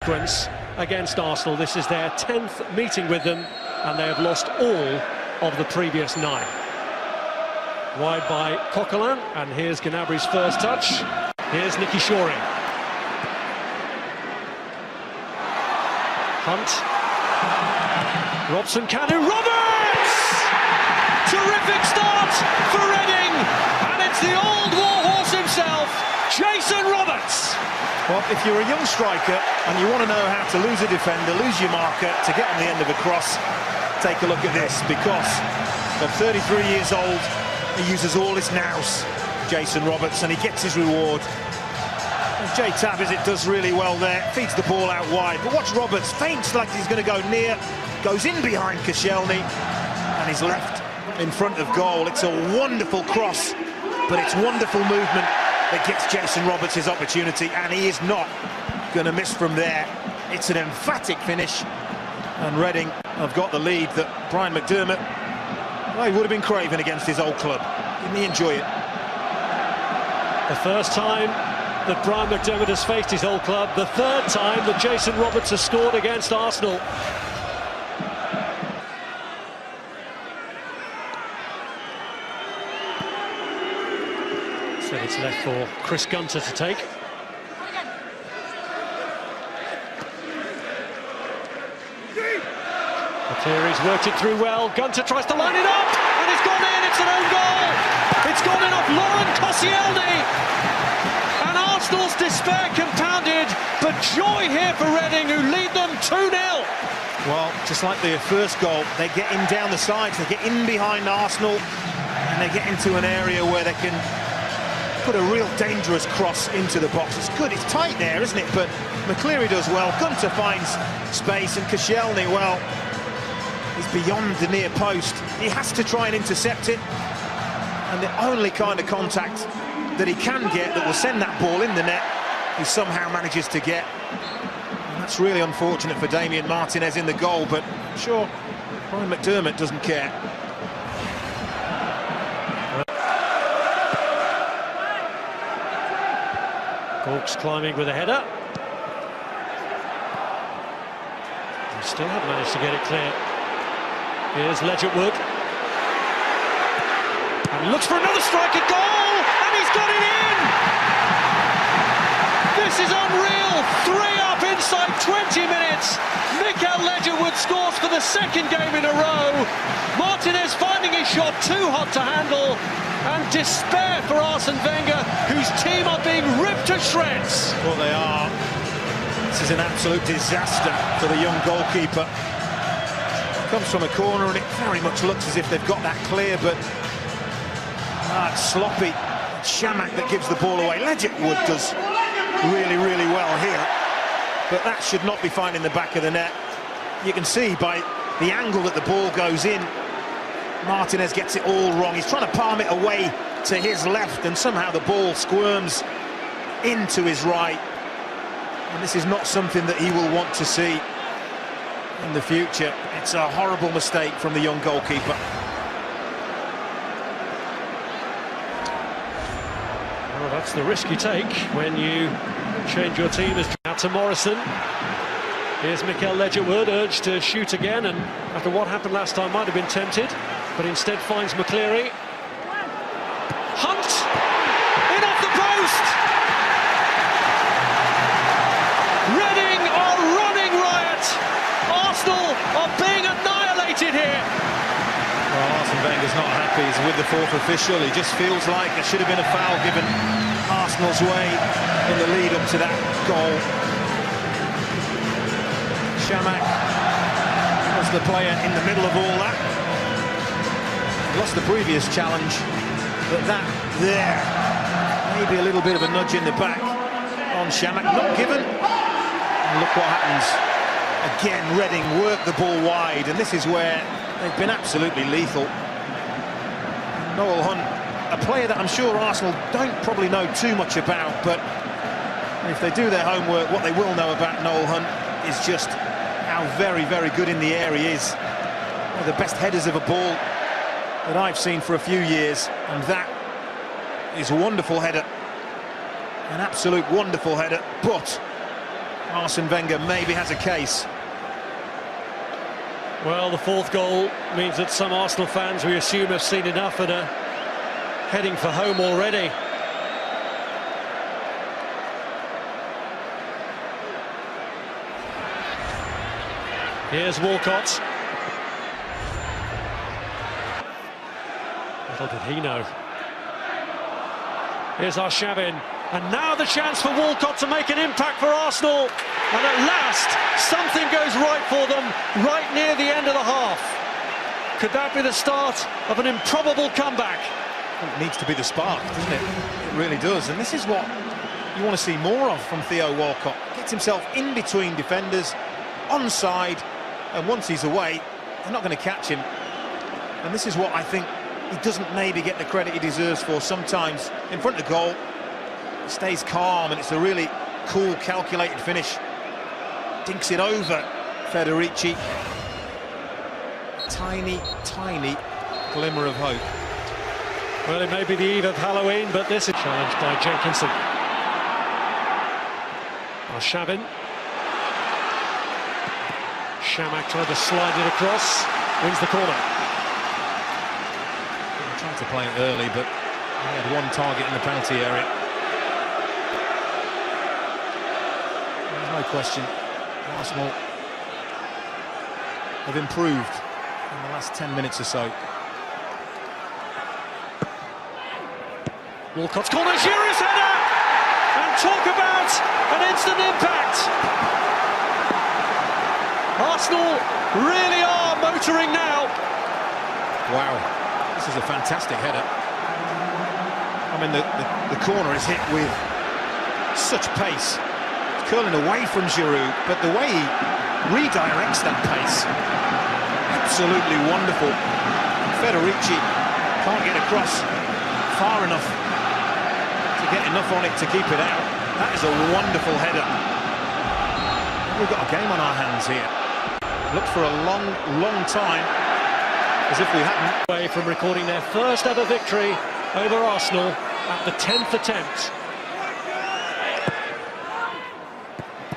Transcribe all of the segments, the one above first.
Against Arsenal. This is their 10th meeting with them, and they have lost all of the previous 9. Wide by Coquelin, and here's Gnabry's first touch. Here's Nicky Shoring. Hunt. Robson Canu. Roberts! Terrific start for Reading, and it's the old warhorse himself, Jason Roberts. Well, if you're a young striker and you want to know how to lose a defender, lose your marker, to get on the end of a cross, take a look at this, because at 33 years old, he uses all his nous, Jason Roberts, and he gets his reward. And Jay Tabizit does really well there, feeds the ball out wide, but watch Roberts, feints like he's going to go near, goes in behind Koscielny, and he's left in front of goal. It's a wonderful cross, but it's wonderful movement that gets Jason Roberts his opportunity, and he is not going to miss from there. It's an emphatic finish, and Reading have got the lead that Brian McDermott, well, he would have been craving against his old club. Didn't he enjoy it? The first time that Brian McDermott has faced his old club, the third time that Jason Roberts has scored against Arsenal. So it's left for Chris Gunter to take. McCleary's worked it through well. Gunter tries to line it up, and it's gone in. It's an own goal. It's gone in off Laurent Koscielny, and Arsenal's despair compounded. But joy here for Reading, who lead them 2-0. Well, just like their first goal, they get in down the sides, they get in behind Arsenal, and they get into an area where they can put a real dangerous cross into the box. It's good, it's tight there, isn't it? But McCleary does well. Gunter finds space, and Koscielny, well, he's beyond the near post. He has to try and intercept it, and the only kind of contact that he can get that will send that ball in the net, he somehow manages to get. And that's really unfortunate for Damien Martinez in the goal, but I'm sure Brian McDermott doesn't care. Gawkes climbing with a header. He still haven't managed to get it clear. Here's Ledgerwood. And he looks for another strike at goal, and he's got it in! This is unreal! 3 up inside 20 minutes. Mikael Ledgerwood scores for the second game in a row. Martinez finding his shot too hot to handle. And despair for Arsene Wenger, whose team are being ripped to shreds. Well, they are. This is an absolute disaster for the young goalkeeper. Comes from a corner, and it very much looks as if they've got that clear, but it's sloppy. It's Shamak that gives the ball away. Ledgerwood does really, really well here, but that should not be finding the back of the net. You can see by the angle that the ball goes in, Martinez gets it all wrong. He's trying to palm it away to his left, and somehow the ball squirms into his right. And this is not something that he will want to see in the future. It's a horrible mistake from the young goalkeeper. Well, that's the risk you take when you change your team. Out to Morrison. Here's Mikael Ledgerwood, urged to shoot again, and after what happened last time might have been tempted, but instead finds McCleary. Hunt! In off the post! Reading are running riot! Arsenal are being annihilated here! Well, Arsene Wenger's not happy. He's with the fourth official. He just feels like there should have been a foul given Arsenal's way in the lead up to that goal. Shamak was the player in the middle of all that. Lost the previous challenge, but that there, maybe a little bit of a nudge in the back on Shamak, not given. And look what happens. Again, Reading work the ball wide, and this is where they've been absolutely lethal. Noel Hunt, a player that I'm sure Arsenal don't probably know too much about, but if they do their homework, what they will know about Noel Hunt is just how very, very good in the air he is. One of the best headers of a ball that I've seen for a few years, and that is a wonderful header, an absolute wonderful header, but Arsene Wenger maybe has a case. Well, the fourth goal means that some Arsenal fans, we assume, have seen enough and are heading for home already. Here's Walcott. Little did he know. Here's Arshavin. And now the chance for Walcott to make an impact for Arsenal. And at last, something goes right for them, right near the end of the half. Could that be the start of an improbable comeback? It needs to be the spark, doesn't it? It really does. And this is what you want to see more of from Theo Walcott. Gets himself in between defenders, onside, and once he's away, they're not going to catch him. And this is what I think he doesn't maybe get the credit he deserves for sometimes. In front of goal, he stays calm, and it's a really cool, calculated finish. Dinks it over Federici. Tiny, tiny glimmer of hope. Well, it may be the eve of Halloween, but this is challenged by Jenkinson. Arshavin. Shamak tried to slide it across, wins the corner. He tried to play it early, but he had one target in the penalty area. There's no question, Arsenal have improved in the last 10 minutes or so. Walcott's corner, Giroud's header! And talk about an instant impact! Arsenal really are motoring now. Wow, this is a fantastic header. I mean, the corner is hit with such pace. It's curling away from Giroud, but the way he redirects that pace, absolutely wonderful. Federici can't get across far enough to get enough on it to keep it out. That is a wonderful header. We've got a game on our hands here. Looked for a long, long time, as if we hadn't. Away from recording their first ever victory over Arsenal at the 10th attempt.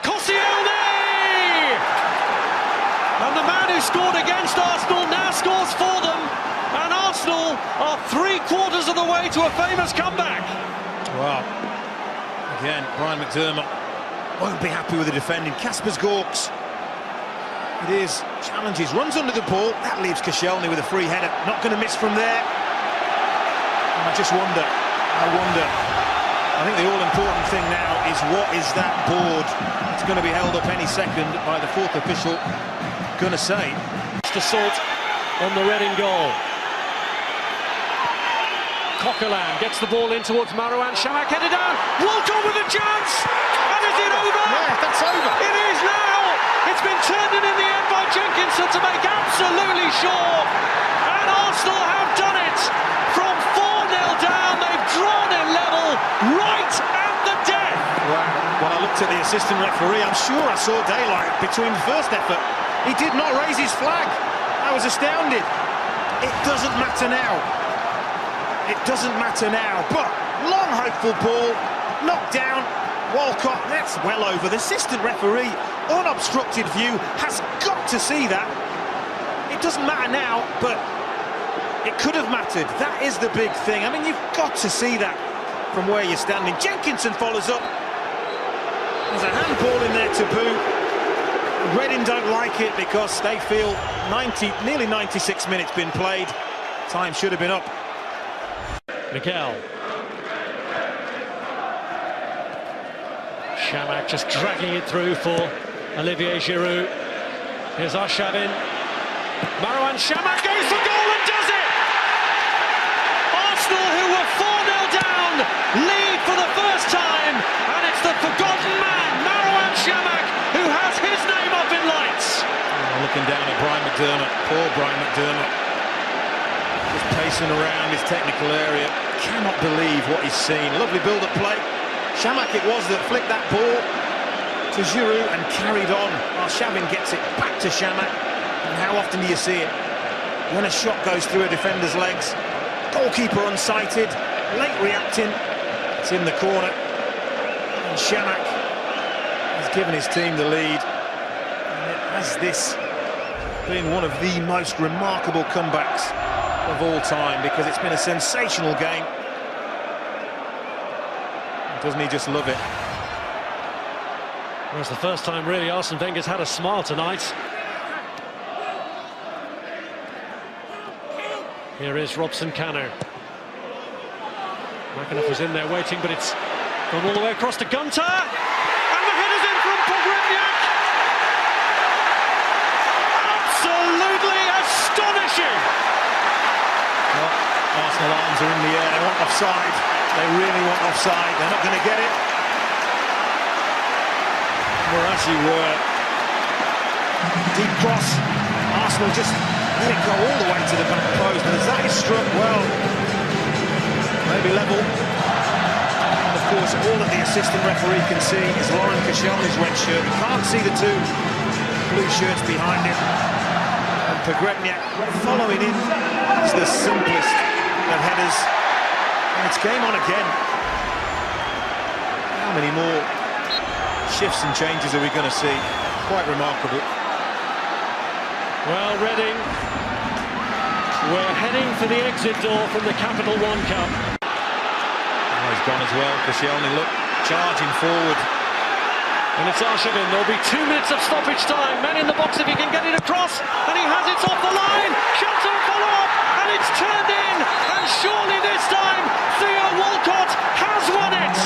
Koscielny! And the man who scored against Arsenal now scores for them. And Arsenal are 3/4 of the way to a famous comeback. Well, again, Brian McDermott won't be happy with the defending. Kasper's Gorks. It is, challenges, runs under the ball. That leaves Koscielny with a free header. Not going to miss from there. And I just wonder, I think the all-important thing now is what is that board? It's going to be held up any second by the fourth official. Going to say. Assault on the Reading goal. Coquelin gets the ball in towards Marouane. Shamak headed down. Walcott with a chance. And is it over? Yeah, that's over. It is now. It's been turned in the end by Jenkinson to make absolutely sure. And Arsenal have done it. From 4-0 down, they've drawn it level right at the death. Well, when I looked at the assistant referee, I'm sure I saw daylight between the first effort. He did not raise his flag. I was astounded. It doesn't matter now. It doesn't matter now. But long hopeful ball, knocked down. Walcott, that's well over. The assistant referee, unobstructed view, has got to see that. It doesn't matter now, but it could have mattered. That is the big thing. I mean, you've got to see that from where you're standing. Jenkinson follows up. There's a handball in there to boot. Reading don't like it because they feel nearly 96 minutes been played. Time should have been up. Miguel. Shamak just dragging it through for Olivier Giroud. Here's Arshavin. Marouane Shamak goes for goal and does it! Arsenal, who were 4-0 down, lead for the first time, and it's the forgotten man, Marouane Shamak, who has his name up in lights. Looking down at Brian McDermott, poor Brian McDermott. Just pacing around his technical area. Cannot believe what he's seen. Lovely build-up play. Shamak it was that flicked that ball to Giroud and carried on. Arshavin gets it back to Shamak. And how often do you see it? When a shot goes through a defender's legs, goalkeeper unsighted, late reacting, it's in the corner. And Shamak has given his team the lead. And has this been one of the most remarkable comebacks of all time, because it's been a sensational game. Doesn't he just love it? Well, it's the first time really Arsene Wenger's had a smile tonight. Here is Robson Kanu. McAnuff was in there waiting, but it's gone all the way across to Gunter. And the header's in from Pogrebniak. Absolutely astonishing! Well, Arsenal arms are in the air. They want offside. They really want offside. They're not going to get it. Murasi were deep cross. Arsenal just let it go all the way to the back post. But as that is struck, well, maybe level. And of course, all that the assistant referee can see is Lauren Koscielny's red shirt. He can't see the two blue shirts behind him. And Pogrebniak following in is the simplest of headers. And it's game on again. How many more shifts and changes are we going to see? Quite remarkable. Well, Reading, we're heading for the exit door from the Capital One Cup. Oh, he's gone as well. Koscielny, look, charging forward. And it's Arshavin. There'll be 2 minutes of stoppage time. Man in the box if he can get it across. And he has it off the line. Shots and follow up. And it's turned in. And surely this time, Theo Walcott has won it.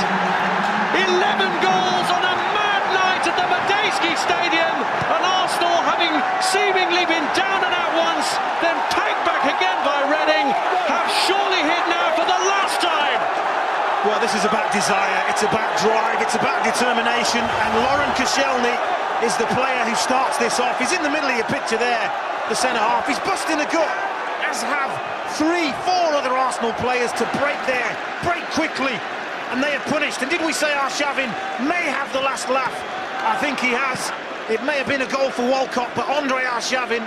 11 goals on a mad night at the Medeski Stadium. And Arsenal, having seemingly been down and out once, then pegged back again by Reading, have surely hit now for the last time. Well, this is about desire, it's about drive, it's about determination, and Lauren Koscielny is the player who starts this off. He's in the middle of your picture there, the centre-half. He's busting the gut, as have 3-4 other Arsenal players to break there, break quickly, and they are punished. And did we say Arshavin may have the last laugh? I think he has. It may have been a goal for Walcott, but Andre Arshavin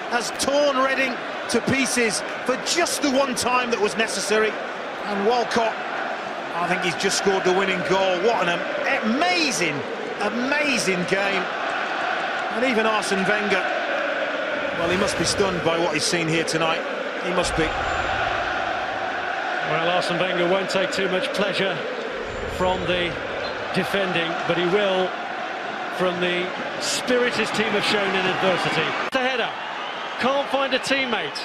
has torn Reading to pieces for just the one time that was necessary. And Walcott, I think he's just scored the winning goal. What an amazing, amazing game. And even Arsene Wenger, well, he must be stunned by what he's seen here tonight. He must be. Well, Arsene Wenger won't take too much pleasure from the defending, but he will from the spirit his team have shown in adversity. The header, can't find a teammate,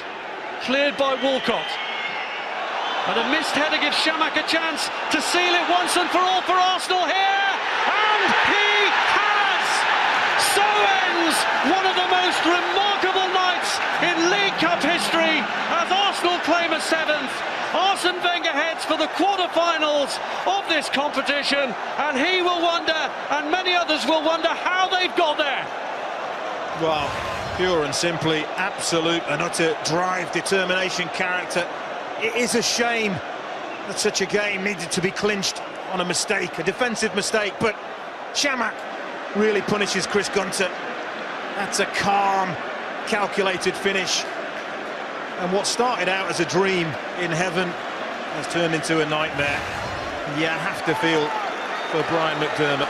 cleared by Walcott. And a missed header gives Shamak a chance to seal it once and for all for Arsenal here. And he has! So ends one of the most remarkable nights in League Cup history as Arsenal claim a 7th. Arsene Wenger heads for the quarter-finals of this competition, and he will wonder, and many others will wonder, how they've got there. Well, pure and simply, absolute and utter drive, determination, character. It is a shame that such a game needed to be clinched on a mistake, a defensive mistake, but Shamak really punishes Chris Gunter. That's a calm, calculated finish. And what started out as a dream in heaven has turned into a nightmare. You have to feel for Brian McDermott.